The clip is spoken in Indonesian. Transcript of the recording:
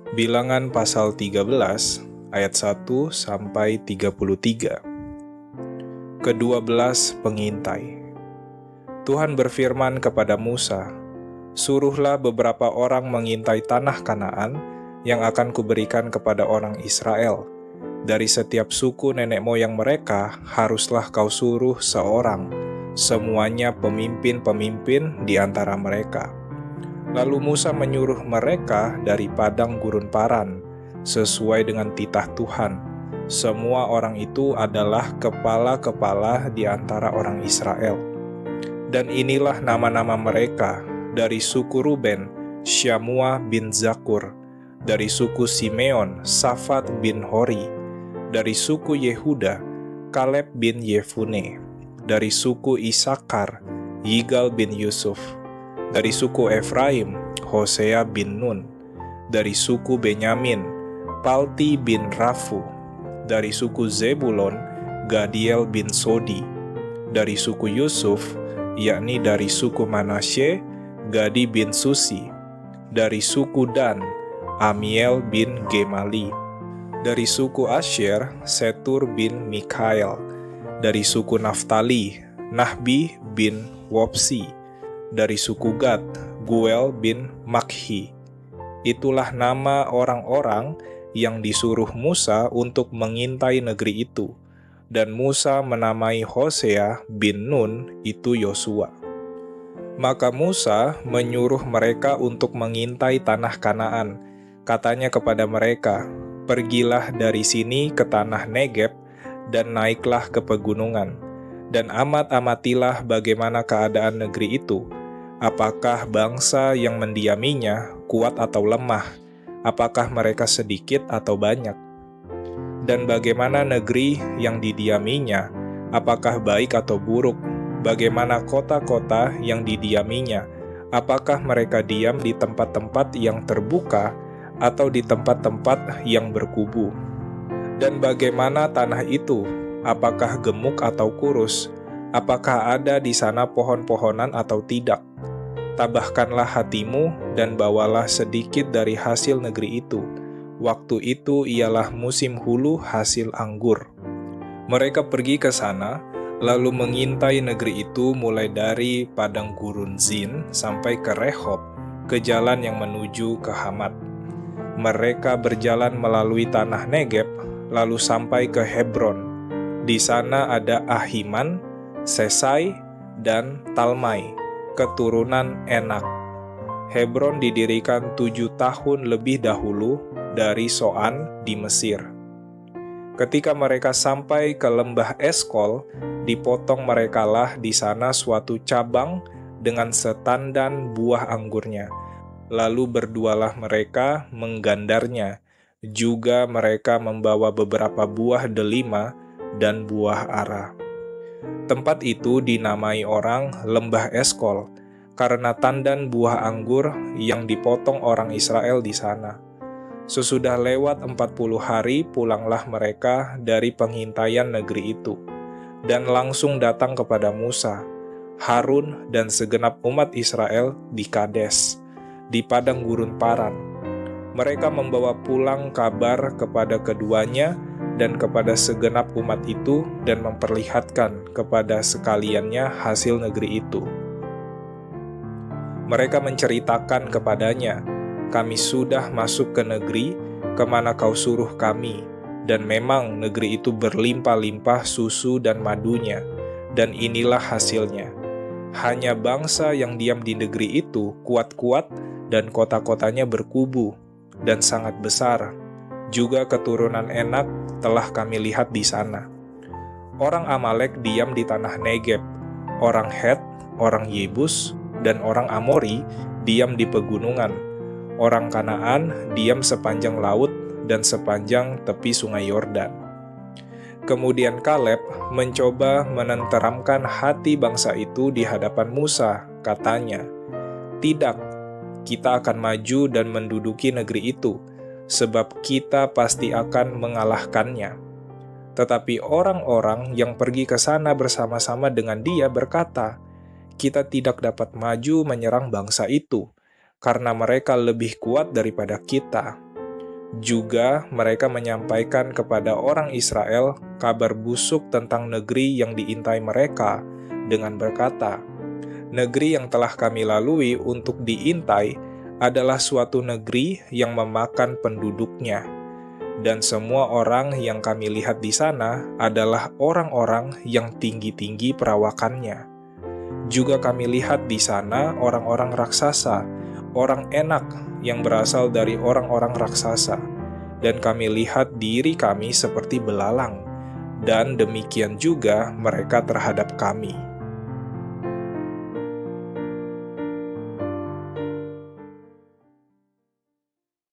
Bilangan pasal 13 ayat 1 sampai 33. Kedua belas pengintai. Tuhan berfirman kepada Musa, "Suruhlah beberapa orang mengintai tanah Kanaan yang akan kuberikan kepada orang Israel. Dari setiap suku nenek moyang mereka haruslah kau suruh seorang, semuanya pemimpin-pemimpin di antara mereka." Lalu Musa menyuruh mereka dari padang gurun Paran, sesuai dengan titah Tuhan. Semua orang itu adalah kepala-kepala di antara orang Israel. Dan inilah nama-nama mereka: dari suku Ruben, Syamua bin Zakur; dari suku Simeon, Safat bin Hori; dari suku Yehuda, Kaleb bin Yefune; dari suku Isakar, Yigal bin Yusuf; dari suku Efraim, Hosea bin Nun; dari suku Benyamin, Palti bin Rafu; dari suku Zebulon, Gadiel bin Sodi; dari suku Yusuf, yakni dari suku Manasye, Gadi bin Susi; dari suku Dan, Amiel bin Gemali; dari suku Asyer, Setur bin Mikael; dari suku Naftali, Nahbi bin Wopsi; dari suku Gad, Guel bin Makhi. Itulah nama orang-orang yang disuruh Musa untuk mengintai negeri itu. Dan Musa menamai Hosea bin Nun itu Yosua. Maka Musa menyuruh mereka untuk mengintai tanah Kanaan. Katanya kepada mereka, "Pergilah dari sini ke tanah Negeb dan naiklah ke pegunungan, dan amatilah bagaimana keadaan negeri itu. Apakah bangsa yang mendiaminya kuat atau lemah? Apakah mereka sedikit atau banyak? Dan bagaimana negeri yang didiaminya? Apakah baik atau buruk? Bagaimana kota-kota yang didiaminya? Apakah mereka diam di tempat-tempat yang terbuka atau di tempat-tempat yang berkubu? Dan bagaimana tanah itu? Apakah gemuk atau kurus? Apakah ada di sana pohon-pohonan atau tidak? Tabahkanlah hatimu dan bawalah sedikit dari hasil negeri itu. Waktu itu ialah musim hulu hasil anggur." Mereka pergi ke sana, lalu mengintai negeri itu mulai dari padang gurun Zin sampai ke Rehob, ke jalan yang menuju ke Hamat. Mereka berjalan melalui tanah Negeb, lalu sampai ke Hebron. Di sana ada Ahiman, Sesai, dan Talmai, keturunan Enak. Hebron didirikan 7 tahun lebih dahulu dari Soan di Mesir. Ketika mereka sampai ke lembah Eskol, dipotong merekalah di sana suatu cabang dengan setandan buah anggurnya. Lalu berdualah mereka menggandarnya. Juga mereka membawa beberapa buah delima dan buah ara. Tempat itu dinamai orang Lembah Eskol, karena tandan buah anggur yang dipotong orang Israel di sana. Sesudah lewat 40 hari pulanglah mereka dari pengintaian negeri itu, dan langsung datang kepada Musa, Harun, dan segenap umat Israel di Kades, di padang gurun Paran. Mereka membawa pulang kabar kepada keduanya dan kepada segenap umat itu, dan memperlihatkan kepada sekaliannya hasil negeri itu. Mereka menceritakan kepadanya, "Kami sudah masuk ke negeri kemana kau suruh kami, dan memang negeri itu berlimpah-limpah susu dan madunya, dan inilah hasilnya. Hanya bangsa yang diam di negeri itu kuat-kuat, dan kota-kotanya berkubu dan sangat besar. Juga keturunan Enak telah kami lihat di sana. Orang Amalek diam di tanah Negeb, orang Het, orang Yebus, dan orang Amori diam di pegunungan. Orang Kanaan diam sepanjang laut dan sepanjang tepi sungai Yordan." Kemudian Kaleb mencoba menenteramkan hati bangsa itu di hadapan Musa. Katanya, "Tidak, kita akan maju dan menduduki negeri itu, sebab kita pasti akan mengalahkannya." Tetapi orang-orang yang pergi ke sana bersama-sama dengan dia berkata, "Kita tidak dapat maju menyerang bangsa itu, karena mereka lebih kuat daripada kita." Juga mereka menyampaikan kepada orang Israel kabar busuk tentang negeri yang diintai mereka dengan berkata, "Negeri yang telah kami lalui untuk diintai adalah suatu negeri yang memakan penduduknya. Dan semua orang yang kami lihat di sana adalah orang-orang yang tinggi-tinggi perawakannya. Juga kami lihat di sana orang-orang raksasa, orang enak yang berasal dari orang-orang raksasa. Dan kami lihat diri kami seperti belalang, dan demikian juga mereka terhadap kami."